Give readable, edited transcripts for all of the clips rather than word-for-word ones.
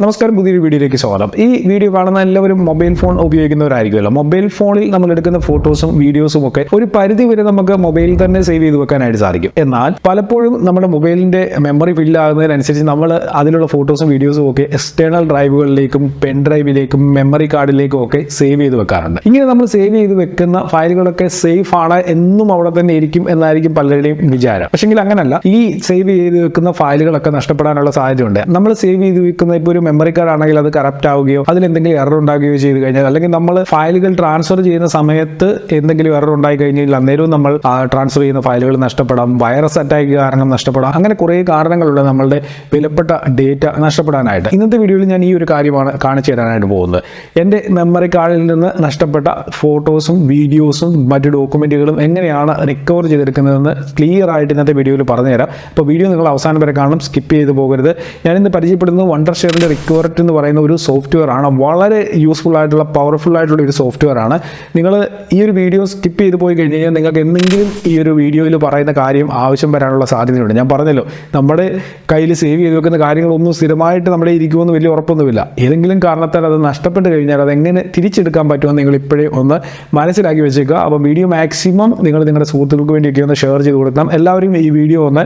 നമസ്കാരം, പുതിയൊരു വീഡിയോയിലേക്ക് സ്വാഗതം. ഈ വീഡിയോ കാണുന്ന എല്ലാവരും മൊബൈൽ ഫോൺ ഉപയോഗിക്കുന്നവരായിരിക്കുമല്ലോ. മൊബൈൽ ഫോണിൽ നമ്മൾ എടുക്കുന്ന ഫോട്ടോസും വീഡിയോസും ഒക്കെ ഒരു പരിധി വരെ നമുക്ക് മൊബൈലിൽ തന്നെ സേവ് ചെയ്ത് വെക്കാനായിട്ട് സാധിക്കും. എന്നാൽ പലപ്പോഴും നമ്മുടെ മൊബൈലിന്റെ മെമ്മറി ഫില്ലാകുന്നതിനനുസരിച്ച് നമ്മൾ അതിലുള്ള ഫോട്ടോസും വീഡിയോസും ഒക്കെ എക്സ്റ്റേണൽ ഡ്രൈവുകളിലേക്കും പെൻ ഡ്രൈവിലേക്കും മെമ്മറി കാർഡിലേക്കും ഒക്കെ സേവ് ചെയ്ത് വെക്കാറുണ്ട്. ഇങ്ങനെ നമ്മൾ സേവ് ചെയ്ത് വെക്കുന്ന ഫയലുകളൊക്കെ സേഫ് ആണ്, എന്നും അവിടെ തന്നെ ഇരിക്കും എന്നായിരിക്കും പലരുടെയും വിചാരം. പക്ഷെങ്കിൽ അങ്ങനല്ല. ഈ സേവ് ചെയ്ത് വെക്കുന്ന ഫയലുകളൊക്കെ നഷ്ടപ്പെടാനുള്ള സാധ്യതയുണ്ട്. നമ്മൾ സേവ് ചെയ്ത് വെക്കുന്ന ഇപ്പോൾ ഒരു മെമ്മറി കാർഡ് ആണെങ്കിൽ അത് കറപ്റ്റ് ആവുകയോ അതിൽ എന്തെങ്കിലും എറർ ഉണ്ടാകുകയോ ചെയ്ത് കഴിഞ്ഞാൽ, അല്ലെങ്കിൽ നമ്മൾ ഫയലുകൾ ട്രാൻസ്ഫർ ചെയ്യുന്ന സമയത്ത് എന്തെങ്കിലും എറർ ഉണ്ടായി കഴിഞ്ഞാൽ അന്നേരവും നമ്മൾ ട്രാൻസ്ഫർ ചെയ്യുന്ന ഫയലുകൾ നഷ്ടപ്പെടാം, വൈറസ് അറ്റാക്ക് കാരണം നഷ്ടപ്പെടാം. അങ്ങനെ കുറേ കാരണങ്ങളുണ്ട് നമ്മളുടെ വിലപ്പെട്ട ഡേറ്റ നഷ്ടപ്പെടാനായിട്ട്. ഇന്നത്തെ വീഡിയോയിൽ ഞാൻ ഈ ഒരു കാര്യമാണ് കാണിച്ചു തരാനായിട്ട് പോകുന്നത്. എൻ്റെ മെമ്മറി കാർഡിൽ നിന്ന് നഷ്ടപ്പെട്ട ഫോട്ടോസും വീഡിയോസും മറ്റു ഡോക്യുമെന്റുകളും എങ്ങനെയാണ് റിക്കവർ ചെയ്തെടുക്കുന്നതെന്ന് ക്ലിയർ ആയിട്ട് ഇന്നത്തെ വീഡിയോയിൽ പറഞ്ഞുതരാം. അപ്പോൾ വീഡിയോ നിങ്ങൾ അവസാനം വരെ കാണണം, സ്കിപ്പ് ചെയ്ത് പോകരുത്. ഞാനിന്ന് പരിചയപ്പെടുന്നത് വണ്ടർഷെയറിന്റെ റിക്കവറിറ്റ് എന്ന് പറയുന്ന ഒരു സോഫ്റ്റ്വെയർ ആണ്. വളരെ യൂസ്ഫുൾ ആയിട്ടുള്ള പവർഫുൾ ആയിട്ടുള്ള ഒരു സോഫ്റ്റ്വെയർ ആണ്. നിങ്ങൾ ഈ ഒരു വീഡിയോ സ്കിപ്പ് ചെയ്ത് പോയി കഴിഞ്ഞ് കഴിഞ്ഞാൽ നിങ്ങൾക്ക് എന്തെങ്കിലും ഈ ഒരു വീഡിയോയിൽ പറയുന്ന കാര്യം ആവശ്യം വരാനുള്ള സാധ്യതയുണ്ട്. ഞാൻ പറഞ്ഞല്ലോ, നമ്മുടെ കയ്യിൽ സേവ് ചെയ്ത് വെക്കുന്ന കാര്യങ്ങളൊന്നും സ്ഥിരമായിട്ട് നമ്മുടെ ഇരിക്കുമെന്ന് വലിയ ഉറപ്പൊന്നുമില്ല. ഏതെങ്കിലും കാരണത്താൽ അത് നഷ്ടപ്പെട്ട് കഴിഞ്ഞാൽ അതെങ്ങനെ തിരിച്ചെടുക്കാൻ പറ്റുമെന്ന് നിങ്ങൾ ഇപ്പോഴേ ഒന്ന് മനസ്സിലാക്കി വെച്ചേക്കുക. അപ്പോൾ വീഡിയോ മാക്സിമം നിങ്ങൾ നിങ്ങളുടെ സുഹൃത്തുക്കൾക്ക് വേണ്ടിയൊക്കെ ഒന്ന് ഷെയർ ചെയ്ത് കൊടുക്കണം. എല്ലാവരും ഈ വീഡിയോ ഒന്ന്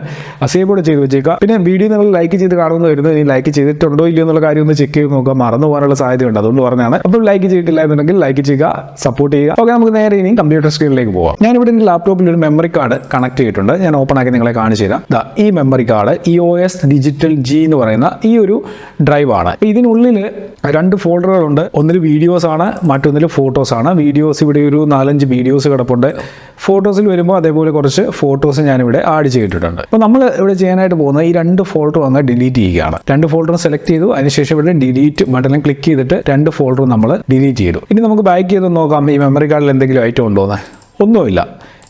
സേവ് ചെയ്ത് വെച്ചേക്കുക. പിന്നെ വീഡിയോ നിങ്ങൾ ലൈക്ക് ചെയ്ത് കാണുമെന്ന് വരുന്നത്, ഈ ലൈക്ക് ചെയ്തിട്ടുണ്ടോ ഇല്ലയോ എന്നുള്ള കാര്യം ഒന്ന് ചെക്ക് ചെയ്ത് നോക്കുക. മറന്നു പോകാനുള്ള സാധ്യതയുണ്ട്, അതുകൊണ്ട് പറഞ്ഞാണ്. അപ്പോൾ ലൈക്ക് ചെയ്തിട്ടില്ല എന്നുണ്ടെങ്കിൽ ലൈക്ക് ചെയ്യുക, സപ്പോർട്ട് ചെയ്യുക. ഓക്കെ, നമുക്ക് നേരെ ഇനി കമ്പ്യൂട്ടർ സ്ക്രീനിലേക്ക് പോകാം. ഞാനിവിടെ എൻ്റെ ലാപ്ടോപ്പിൽ ഒരു മെമ്മറി കാർഡ് കണക്ട് ചെയ്തിട്ടുണ്ട്. ഞാൻ ഓപ്പൺ ആക്കി നിങ്ങളെ കാണിച്ചു തരാം. ഈ memory card EOS digital G എന്ന് പറയുന്ന ഈ ഒരു ഡ്രൈവാണ്. ഇതിനുള്ളിൽ രണ്ട് ഫോൾഡറുകളുണ്ട്. ഒന്നിൽ വീഡിയോസ് ആണ്, മറ്റൊന്നിൽ ഫോട്ടോസ് ആണ്. വീഡിയോസ് ഇവിടെ ഒരു 4-5 വീഡിയോസ് കിടപ്പുണ്ട്. ഫോട്ടോസിൽ വരുമ്പോൾ അതേപോലെ കുറച്ച് ഫോട്ടോസ് ഞാനിവിടെ ആഡ് ചെയ്തിട്ടുണ്ട്. അപ്പോൾ നമ്മൾ ഇവിടെ ചെയ്യാനായിട്ട് പോകുന്നത് ഈ രണ്ട് ഫോൾഡർ അങ്ങ് ഡിലീറ്റ് ചെയ്യുകയാണ്. രണ്ട് ഫോൾഡർ സെലക്ട് ചെയ്തു, അതിനുശേഷം ഇവിടെ ഡിലീറ്റ് ബട്ടണിൽ ക്ലിക്ക് ചെയ്തിട്ട് രണ്ട് ഫോൾഡർ നമ്മൾ ഡിലീറ്റ് ചെയ്തു. ഇനി നമുക്ക് ബാക്ക് ചെയ്ത് നോക്കാം ഈ മെമ്മറി കാർഡിൽ എന്തെങ്കിലും ഐറ്റം ഉണ്ടോയെന്ന്. ഒന്നുമില്ല,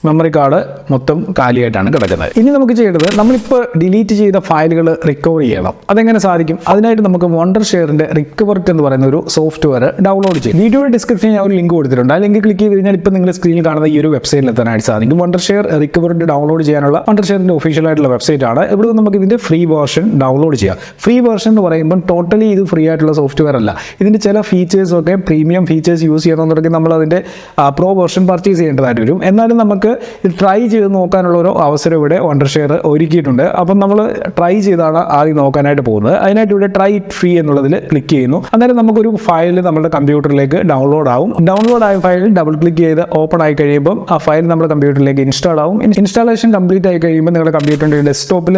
മെമ്മറി കാർഡ് മൊത്തം കാലിയായിട്ടാണ് കിടക്കുന്നത്. ഇനി നമുക്ക് ചെയ്യേണ്ടത്, നമ്മളിപ്പോൾ ഡിലീറ്റ് ചെയ്ത ഫയലുകൾ റിക്കവർ ചെയ്യണം. അതെങ്ങനെ സാധിക്കും? അതിനായിട്ട് നമുക്ക് വണ്ടർഷെയറിന്റെ റിക്കവറിറ്റ് എന്ന് പറയുന്ന ഒരു സോഫ്റ്റ്വെയർ ഡൗൺലോഡ് ചെയ്യും. വീഡിയോയുടെ ഡിസ്ക്രിപ്ഷനിൽ ഞാൻ ഒരു ലിങ്ക് കൊടുത്തിട്ടുണ്ട്. ആ ലിങ്ക് ക്ലിക്ക് ചെയ്ത് കഴിഞ്ഞാൽ ഇപ്പോൾ നിങ്ങൾ സ്ക്രീനിൽ കാണുന്ന ഈ ഒരു വെബ്സൈറ്റിൽ എത്താനായിട്ട് സാധിക്കും. വണ്ടർഷെയർ റിക്കവറിറ്റ് ഡൗൺലോഡ് ചെയ്യാനുള്ള വണ്ടർഷെയറിന്റെ ഒഫീഷ്യൽ ആയിട്ടുള്ള വെബ്സൈറ്റ് ആണ്. ഇവിടെ നമുക്ക് ഇതിന്റെ ഫ്രീ വേർഷൻ ഡൗൺലോഡ് ചെയ്യാം. ഫ്രീ വേർഷൻ എന്ന് പറയുമ്പോൾ ടോട്ടലി ഇത് ഫ്രീ ആയിട്ടുള്ള സോഫ്റ്റ്വെയർ അല്ല. ഇതിന്റെ ചില ഫീച്ചേഴ്സ് ഒക്കെ പ്രീമിയം ഫീച്ചേഴ്സ് യൂസ് ചെയ്യണമെന്നുണ്ടെങ്കിൽ നമ്മൾ അതിന്റെ പ്രോ വേർഷൻ പർച്ചേസ് ചെയ്യേണ്ടതായിട്ട് വരും. എന്നാലും നമുക്ക് ഇത് ട്രൈ ചെയ്ത് നോക്കാനുള്ള ഒരു അവസരം ഇവിടെ വണ്ടർഷെയർ ഒരുക്കിയിട്ടുണ്ട്. അപ്പം നമ്മൾ ട്രൈ ചെയ്താണ് ആദ്യം നോക്കാനായിട്ട് പോകുന്നത്. അതിനായിട്ട് ഇവിടെ ട്രൈ ഇറ്റ് ഫ്രീ എന്നുള്ളതിൽ ക്ലിക്ക് ചെയ്യുന്നു. അന്നേരം നമുക്കൊരു ഫയൽ നമ്മുടെ കമ്പ്യൂട്ടറിലേക്ക് ഡൗൺലോഡ് ആവും. ഡൗൺലോഡ് ആയ ഫയലിൽ ഡബിൾ ക്ലിക്ക് ചെയ്ത് ഓപ്പൺ ആയി കഴിയുമ്പോൾ ആ ഫയൽ നമ്മുടെ കമ്പ്യൂട്ടറിലേക്ക് ഇൻസ്റ്റാൾ ആവും. ഇൻസ്റ്റാളേഷൻ കംപ്ലീറ്റ് ആയി കഴിയുമ്പോൾ നിങ്ങളുടെ കമ്പ്യൂട്ടറിന്റെ ഡെസ്ക്ടോപ്പിൽ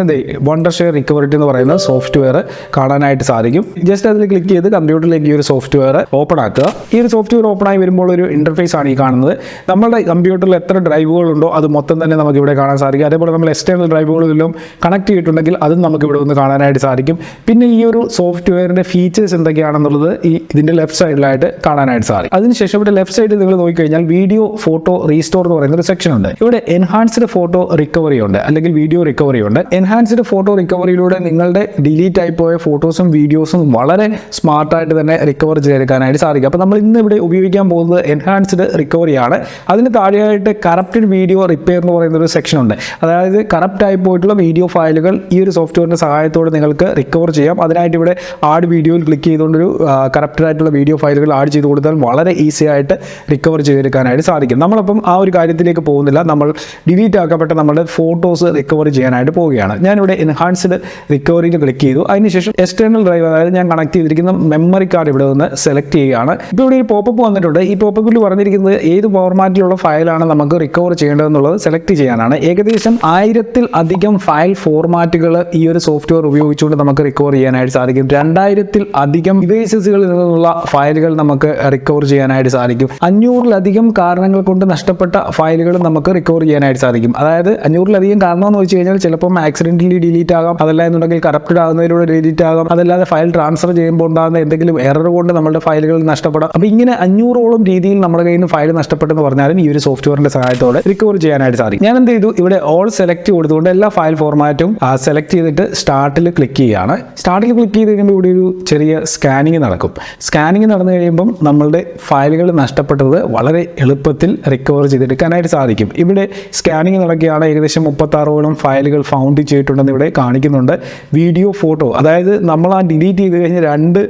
വണ്ടർഷെയർ റിക്കവറിറ്റ് എന്ന് പറയുന്ന സോഫ്റ്റ്വെയർ കാണാനായിട്ട് സാധിക്കും. ജസ്റ്റ് അതിൽ ക്ലിക്ക് ചെയ്ത് കമ്പ്യൂട്ടറിലേക്ക് ഈ ഒരു സോഫ്റ്റ്വെയർ ഓപ്പൺ ആക്കുക. ഈ ഒരു സോഫ്റ്റ്വെയർ ഓപ്പൺ ആയി വരുമ്പോൾ ഒരു ഇന്റർഫേസ് ആണ് ഈ കാണുന്നത്. നമ്മുടെ കമ്പ്യൂട്ടറിൽ എത്ര ഡ്രൈവുകൾ ഉണ്ടോ അത് മൊത്തം തന്നെ നമുക്ക് ഇവിടെ കാണാൻ സാധിക്കും. അതേപോലെ നമ്മൾ എക്സ്റ്റേണൽ ഡ്രൈവുകളിലും കണക്ട് ചെയ്തിട്ടുണ്ടെങ്കിൽ അതും നമുക്ക് ഇവിടെ ഒന്ന് കാണാനായിട്ട് സാധിക്കും. പിന്നെ ഈ ഒരു സോഫ്റ്റ്വെയറിന്റെ ഫീച്ചേഴ്സ് എന്തൊക്കെയാണെന്നുള്ളത് ഇതിന്റെ ലെഫ്റ്റ് സൈഡിലായിട്ട് കാണാനായിട്ട് സാധിക്കും. അതിനുശേഷം ഇവിടെ ലെഫ്റ്റ് സൈഡിൽ നിങ്ങൾ നോക്കിക്കഴിഞ്ഞാൽ വീഡിയോ ഫോട്ടോ റീസ്റ്റോർ എന്ന് പറയുന്ന ഒരു സെക്ഷൻ ഉണ്ട്. ഇവിടെ എൻഹാൻസ്ഡ് ഫോട്ടോ റിക്കവറി ഉണ്ട്, അല്ലെങ്കിൽ വീഡിയോ റിക്കവറി ഉണ്ട്. എൻഹാൻസ്ഡ് ഫോട്ടോ റിക്കവറിയിലൂടെ നിങ്ങളുടെ ഡിലീറ്റ് ആയി പോയ ഫോട്ടോസും വീഡിയോസും വളരെ സ്മാർട്ടായിട്ട് തന്നെ റിക്കവർ ചെയ്തെടുക്കാനായിട്ട് സാധിക്കും. അപ്പോൾ നമ്മൾ ഇന്ന് ഇവിടെ ഉപയോഗിക്കാൻ പോകുന്നത് എൻഹാൻസ്ഡ് റിക്കവറിയാണ്. അതിന് താഴെയായിട്ട് കറപ്റ്റഡ് വീഡിയോ റിപ്പയർ എന്ന് പറയുന്ന ഒരു സെക്ഷൻ ഉണ്ട്. അതായത് കറപ്റ്റ് ആയി പോയിട്ടുള്ള വീഡിയോ ഫയലുകൾ ഈ ഒരു സോഫ്റ്റ്വെയറിന്റെ സഹായത്തോടെ നിങ്ങൾക്ക് റിക്കവർ ചെയ്യാം. അതിനായിട്ട് ഇവിടെ ആഡ് വീഡിയോയിൽ ക്ലിക്ക് ചെയ്തുകൊണ്ടൊരു കറപ്റ്റഡ് ആയിട്ടുള്ള വീഡിയോ ഫയലുകൾ ആഡ് ചെയ്ത് കൊടുത്താൽ വളരെ ഈസി ആയിട്ട് റിക്കവർ ചെയ്തെടുക്കാനായിട്ട് സാധിക്കും. നമ്മളപ്പം ആ ഒരു കാര്യത്തിലേക്ക് പോകുന്നില്ല. നമ്മൾ ഡിലീറ്റ് ആക്കപ്പെട്ട നമ്മുടെ ഫോട്ടോസ് റിക്കവർ ചെയ്യാനായിട്ട് പോവുകയാണ്. ഞാനിവിടെ എൻഹാൻസ്ഡ് റിക്കവറിയിൽ ക്ലിക്ക് ചെയ്തു. അതിനുശേഷം എക്സ്റ്റേണൽ ഡ്രൈവ്, അതായത് ഞാൻ കണക്ട് ചെയ്തിരിക്കുന്ന മെമ്മറി കാർഡ് ഇവിടെ നിന്ന് സെലക്ട് ചെയ്യുകയാണ്. ഇപ്പോൾ ഇവിടെ ഒരു പോപ്പപ്പ് വന്നിട്ടുണ്ട്. ഈ പോപ്പപ്പിൽ പറഞ്ഞിരിക്കുന്നത് ഏത് ഫോർമാറ്റിലുള്ള ഫയലാണ് നമുക്ക് റിക്കവർ ചെയ്യേണ്ടതെന്നുള്ളത് സെലക്ട് ചെയ്യാനാണ്. ഏകദേശം 1000-ൽ-അധികം ഫയൽ ഫോർമാറ്റുകൾ ഈ ഒരു സോഫ്റ്റ്വെയർ ഉപയോഗിച്ചുകൊണ്ട് നമുക്ക് റിക്കവർ ചെയ്യാനായിട്ട് സാധിക്കും. 2000-ൽ-അധികം ഡിവൈസസുകളിൽ നിന്നുള്ള ഫയലുകൾ നമുക്ക് റിക്കവർ ചെയ്യാനായിട്ട് സാധിക്കും. 500-ൽ-അധികം കാരണങ്ങൾ കൊണ്ട് നഷ്ടപ്പെട്ട ഫയലുകൾ നമുക്ക് റിക്കവർ ചെയ്യാനായിട്ട് സാധിക്കും. അതായത് 500-ൽ-അധികം കാരണം എന്ന് വെച്ച് കഴിഞ്ഞാൽ ചിലപ്പം ആക്സിഡന്റലി ഡിലീറ്റ് ആകാം, അതല്ല എന്നുണ്ടെങ്കിൽ കറപ്റ്റഡ് ആകുന്നതിലൂടെ ഡിലീറ്റ് ആകാം, അതല്ലാതെ ഫയൽ ട്രാൻസ്ഫർ ചെയ്യുമ്പോൾ ഉണ്ടാകുന്ന എന്തെങ്കിലും എറർ കൊണ്ട് നമ്മുടെ ഫയലുകൾ നഷ്ടപ്പെടാം. അപ്പോൾ ഇങ്ങനെ 500ഓളം രീതിയിൽ നമ്മുടെ കയ്യിൽ നിന്ന് ഫയൽ നഷ്ടപ്പെട്ടെന്ന് പറഞ്ഞാലും ഈ ഒരു സോഫ്റ്റ്വെയറിന്റെ സഹായത്തോടെ റിക്കവർ ചെയ്യാനായിട്ട് സാധിക്കും. ഞാൻ എന്ത് ചെയ്തു, ഇവിടെ ഓൾ സെലക്ട് കൊടുത്തുകൊണ്ട് എല്ലാ ഫയൽ ഫോർമാറ്റും സെലക്ട് ചെയ്തിട്ട് സ്റ്റാർട്ടിൽ ക്ലിക്ക് ചെയ്യുകയാണ്. സ്റ്റാർട്ടിൽ ക്ലിക്ക് ചെയ്ത് കഴിയുമ്പോൾ ഇവിടെ ഒരു ചെറിയ സ്കാനിങ് നടക്കും. സ്കാനിങ് നടന്നു കഴിയുമ്പം നമ്മളുടെ ഫയലുകൾ നഷ്ടപ്പെട്ടത് വളരെ എളുപ്പത്തിൽ റിക്കവർ ചെയ്തെടുക്കാനായിട്ട് സാധിക്കും. ഇവിടെ സ്കാനിങ് നടക്കുകയാണ്. ഏകദേശം 36ഓളം ഫയലുകൾ ഫൗണ്ട് ചെയ്തിട്ടുണ്ടെന്ന് ഇവിടെ കാണിക്കുന്നുണ്ട്. വീഡിയോ, ഫോട്ടോ, അതായത് നമ്മൾ ആ ഡിലീറ്റ് ചെയ്ത് കഴിഞ്ഞ് 2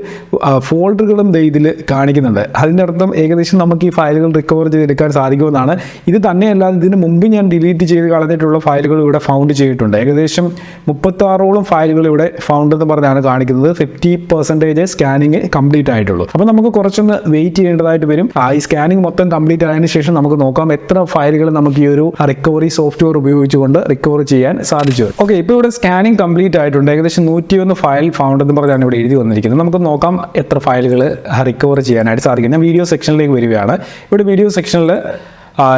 ഫോൾഡറുകളും ഇതിൽ കാണിക്കുന്നുണ്ട്. അതിൻ്റെ അർത്ഥം ഏകദേശം നമുക്ക് ഈ ഫയലുകൾ റിക്കവർ ചെയ്തെടുക്കാൻ സാധിക്കുമെന്നാണ്. ഇത് തന്നെയല്ലാതെ ഇതിന് മുമ്പ് ഞാൻ ഡിലീറ്റ് ചെയ്ത് കളഞ്ഞിട്ടുള്ള ഫയലുകൾ ഇവിടെ ഫൗണ്ട് ചെയ്തിട്ടുണ്ട്. ഏകദേശം 36ഓളം ഫയലുകൾ ഇവിടെ ഫൗണ്ട് എന്ന് പറഞ്ഞാണ് കാണിക്കുന്നത്. 50% സ്കാനിങ് കംപ്ലീറ്റ് ആയിട്ടുള്ളൂ. അപ്പോൾ നമുക്ക് കുറച്ചൊന്ന് വെയിറ്റ് ചെയ്യേണ്ടതായിട്ട് വരും. ഈ സ്കാനിങ് മൊത്തം കംപ്ലീറ്റ് ആയതിനു ശേഷം നമുക്ക് നോക്കാം എത്ര ഫയലുകൾ നമുക്ക് ഈ ഒരു റിക്കവറി സോഫ്റ്റ്വെയർ ഉപയോഗിച്ചുകൊണ്ട് റിക്കവർ ചെയ്യാൻ സാധിച്ചു. ഓക്കെ, ഇപ്പോൾ ഇവിടെ സ്കാനിങ് കംപ്ലീറ്റ് ആയിട്ടുണ്ട്. ഏകദേശം 101 ഫയൽ ഫൗണ്ട് എന്ന് പറഞ്ഞാണ് ഇവിടെ എഴുതി വന്നിരിക്കുന്നത്. നമുക്ക് നോക്കാം എത്ര ഫയലുകൾ റിക്കവർ ചെയ്യാനായിട്ട് സാധിക്കും. ഞാൻ വീഡിയോ സെക്ഷനിലേക്ക് വരികയാണ്. ഇവിടെ വീഡിയോ സെക്ഷനിൽ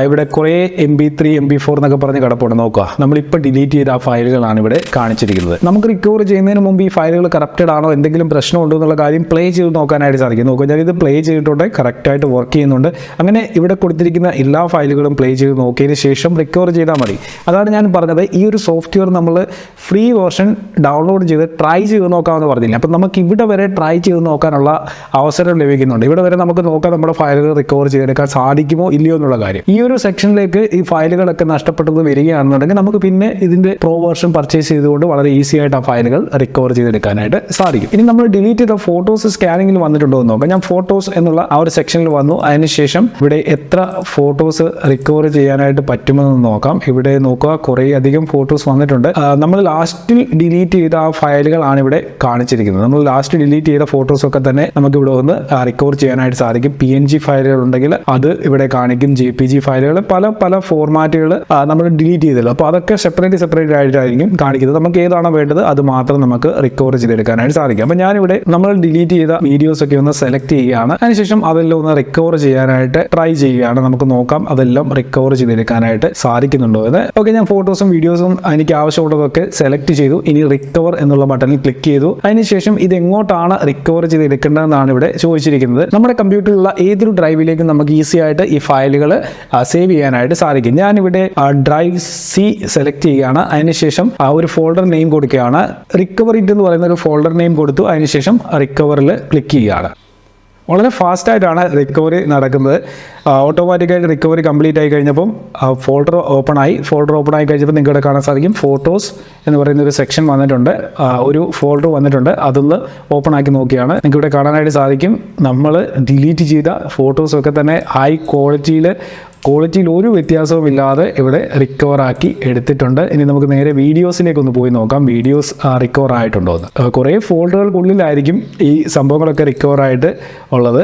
ഇവിടെ കുറേ MP3 MP4 എന്നൊക്കെ പറഞ്ഞ് കിടപ്പുണ്ട്. നോക്കുക, നമ്മളിപ്പോൾ ഡിലീറ്റ് ചെയ്ത ആ ഫയലുകളാണ് ഇവിടെ കാണിച്ചിരിക്കുന്നത്. നമുക്ക് റിക്കവർ ചെയ്യുന്നതിന് മുമ്പ് ഈ ഫയലുകൾ കറപ്റ്റഡ് ആണോ, എന്തെങ്കിലും പ്രശ്നമുണ്ടോ എന്നുള്ള കാര്യം പ്ലേ ചെയ്ത് നോക്കാനായിട്ട് സാധിക്കും. നോക്കുക, ഞാനിത് പ്ലേ ചെയ്തിട്ടുണ്ട്, കറക്റ്റായിട്ട് വർക്ക് ചെയ്യുന്നുണ്ട്. അങ്ങനെ ഇവിടെ കൊടുത്തിരിക്കുന്ന എല്ലാ ഫയലുകളും പ്ലേ ചെയ്ത് നോക്കിയതിന് ശേഷം റിക്കവർ ചെയ്താൽ മതി. അതാണ് ഞാൻ പറഞ്ഞത്, ഈ ഒരു സോഫ്റ്റ്വെയർ നമ്മൾ ഫ്രീ വേർഷൻ ഡൗൺലോഡ് ചെയ്ത് ട്രൈ ചെയ്ത് നോക്കാമെന്ന് പറഞ്ഞില്ല. അപ്പം നമുക്ക് ഇവിടെ വരെ ട്രൈ ചെയ്ത് നോക്കാനുള്ള അവസരം ലഭിക്കുന്നുണ്ട്. ഇവിടെ വരെ നമുക്ക് നോക്കാം നമ്മുടെ ഫയലുകൾ റിക്കവർ ചെയ്തെടുക്കാൻ സാധിക്കുമോ ഇല്ലയോ എന്നുള്ള കാര്യം. ഈ ഒരു സെക്ഷനിലേക്ക് ഈ ഫയലുകളൊക്കെ നഷ്ടപ്പെട്ടത് വരികയാണെന്നുണ്ടെങ്കിൽ നമുക്ക് പിന്നെ ഇതിന്റെ പ്രോ വേർഷൻ പർച്ചേസ് ചെയ്തുകൊണ്ട് വളരെ ഈസി ആയിട്ട് ആ ഫയലുകൾ റിക്കവർ ചെയ്തെടുക്കാനായിട്ട് സാധിക്കും. ഇനി നമ്മൾ ഡിലീറ്റ് ചെയ്ത ഫോട്ടോസ് സ്കാനിങ്ങിൽ വന്നിട്ടുണ്ടോ എന്ന് നോക്കാം. ഞാൻ ഫോട്ടോസ് എന്നുള്ള ആ ഒരു സെക്ഷനിൽ വന്നു. അതിനുശേഷം ഇവിടെ എത്ര ഫോട്ടോസ് റിക്കവർ ചെയ്യാനായിട്ട് പറ്റുമെന്ന് നോക്കാം. ഇവിടെ നോക്കുക, കുറേ അധികം ഫോട്ടോസ് വന്നിട്ടുണ്ട്. നമ്മൾ ലാസ്റ്റിൽ ഡിലീറ്റ് ചെയ്ത ആ ഫയലുകളാണ് ഇവിടെ കാണിച്ചിരിക്കുന്നത്. നമ്മൾ ലാസ്റ്റ് ഡിലീറ്റ് ചെയ്ത ഫോട്ടോസ് ഒക്കെ തന്നെ നമുക്ക് ഇവിടെ വന്ന് റിക്കവർ ചെയ്യാനായിട്ട് സാധിക്കും. PNG ഫയലുകൾ ഉണ്ടെങ്കിൽ അത് ഇവിടെ കാണിക്കും. JPG ഫയലുകൾ, പല ഫോർമാറ്റുകൾ നമ്മൾ ഡിലീറ്റ് ചെയ്തല്ലോ. അപ്പോൾ അതൊക്കെ സെപ്പറേറ്റ് ആയിട്ടായിരിക്കും കാണിക്കുന്നത്. നമുക്ക് ഏതാണോ വേണ്ടത് അത് മാത്രം നമുക്ക് റിക്കവർ ചെയ്തെടുക്കാനായിട്ട് സാധിക്കും. അപ്പോൾ ഞാനിവിടെ നമ്മൾ ഡിലീറ്റ് ചെയ്ത വീഡിയോസ് ഒക്കെ ഒന്ന് സെലക്ട് ചെയ്യുകയാണ്. അതിനുശേഷം അതെല്ലാം ഒന്ന് റിക്കവർ ചെയ്യാനായിട്ട് ട്രൈ ചെയ്യുകയാണ്. നമുക്ക് നോക്കാം അതെല്ലാം റിക്കവർ ചെയ്തെടുക്കാനായിട്ട് സാധിക്കുന്നുണ്ടോ എന്ന്. ഓക്കെ, ഞാൻ ഫോട്ടോസും വീഡിയോസും എനിക്ക് ആവശ്യമുള്ളതൊക്കെ സെലക്ട് ചെയ്തു. ഇനി റിക്കവർ എന്നുള്ള ബട്ടണിൽ ക്ലിക്ക് ചെയ്തു. അതിനുശേഷം ഇത് എങ്ങോട്ടാണ് റിക്കവർ ചെയ്തെടുക്കേണ്ടതെന്നാണ് ഇവിടെ ചോദിച്ചിരിക്കുന്നത്. നമ്മുടെ കമ്പ്യൂട്ടറിലുള്ള ഏതൊരു ഡ്രൈവിലേക്കും നമുക്ക് ഈസി ആയിട്ട് ഈ ഫയലുകൾ സേവ് ചെയ്യാനായിട്ട് സാധിക്കും. ഞാനിവിടെ ഡ്രൈവ് C സെലക്ട് ചെയ്യുകയാണ്. അതിനുശേഷം ഒരു ഫോൾഡർ നെയിം കൊടുക്കുകയാണ്. റിക്കവറിറ്റ് എന്ന് പറയുന്ന ഒരു ഫോൾഡർ നെയിം കൊടുത്തു. അതിനുശേഷം റിക്കവറിൽ ക്ലിക്ക് ചെയ്യുകയാണ്. വളരെ ഫാസ്റ്റായിട്ടാണ് റിക്കവറി നടക്കുന്നത്. ഓട്ടോമാറ്റിക്കായിട്ട് റിക്കവറി കംപ്ലീറ്റ് ആയി കഴിഞ്ഞപ്പം ഫോൾഡർ ഓപ്പൺ ആയി കഴിഞ്ഞപ്പോൾ നിങ്ങൾക്ക് കാണാൻ സാധിക്കും ഫോട്ടോസ് എന്ന് പറയുന്ന ഒരു സെക്ഷൻ വന്നിട്ടുണ്ട്. ഒരു ഫോൾഡർ വന്നിട്ടുണ്ട്. അതൊന്ന് ഓപ്പൺ ആക്കി നോക്കിയാണ് നിങ്ങൾക്ക് ഇവിടെ കാണാനായിട്ട് സാധിക്കും. നമ്മൾ ഡിലീറ്റ് ചെയ്ത ഫോട്ടോസൊക്കെ തന്നെ ഹൈ ക്വാളിറ്റിയിൽ ഒരു വ്യത്യാസവും ഇല്ലാതെ ഇവിടെ റിക്കവർ ആക്കി എടുത്തിട്ടുണ്ട്. ഇനി നമുക്ക് നേരെ വീഡിയോസിലേക്ക് ഒന്ന് പോയി നോക്കാം. വീഡിയോസ് റിക്കവർ ആയിട്ടുണ്ടോ എന്ന്. കുറേ ഫോൾഡറുകൾക്കുള്ളിലായിരിക്കും ഈ സംഭവങ്ങളൊക്കെ റിക്കവർ ആയിട്ട് ഉള്ളത്.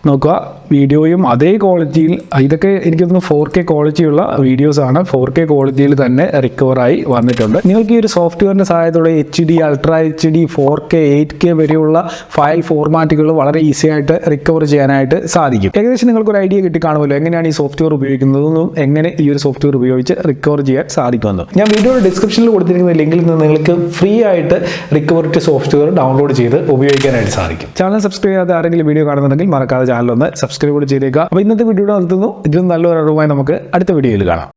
നോക്കുക, വീഡിയോയും അതേ ക്വാളിറ്റിയിൽ, ഇതൊക്കെ എനിക്കൊന്ന് 4K ക്വാളിറ്റിയുള്ള വീഡിയോസാണ്. 4K ക്വാളിറ്റിയിൽ തന്നെ റിക്കവറായി വന്നിട്ടുണ്ട്. നിങ്ങൾക്ക് ഈ ഒരു സോഫ്റ്റ്വെയറിൻ്റെ സഹായത്തോടെ HD, ultra HD, 4K, 8K വരെയുള്ള ഫയൽ ഫോർമാറ്റുകൾ വളരെ ഈസി ആയിട്ട് റിക്കവർ ചെയ്യാനായിട്ട് സാധിക്കും. ഏകദേശം നിങ്ങൾക്കൊരു ഐഡിയ കിട്ടി കാണുമല്ലോ എങ്ങനെയാണ് ഈ സോഫ്റ്റ്വെയർ ഉപയോഗിക്കുന്നതെന്നും എങ്ങനെ ഈ ഒരു സോഫ്റ്റ്വെയർ ഉപയോഗിച്ച് റിക്കവർ ചെയ്യാൻ സാധിക്കുമെന്നും. ഞാൻ വീഡിയോയുടെ ഡിസ്ക്രിപ്ഷനിൽ കൊടുത്തിരിക്കുന്ന ലിങ്കിൽ നിന്ന് നിങ്ങൾക്ക് ഫ്രീ ആയിട്ട് റിക്കവറിറ്റ് സോഫ്റ്റ്വെയർ ഡൗൺലോഡ് ചെയ്ത് ഉപയോഗിക്കാനായിട്ട് സാധിക്കും. ചാനൽ സബ്സ്ക്രൈബ് ചെയ്യാതെ ആരെങ്കിലും വീഡിയോ കാണുന്നുണ്ടെങ്കിൽ മറക്കാതെ ചാനൽ ഒന്ന് സബ്സ്ക്രൈബ് കൂടി ചെയ്തേക്കുക. അപ്പോൾ ഇന്നത്തെ വീഡിയോ നിർത്തുന്നു. ഇതിലും നല്ലൊരു അറിവുമായി നമുക്ക് അടുത്ത വീഡിയോയിൽ കാണാം.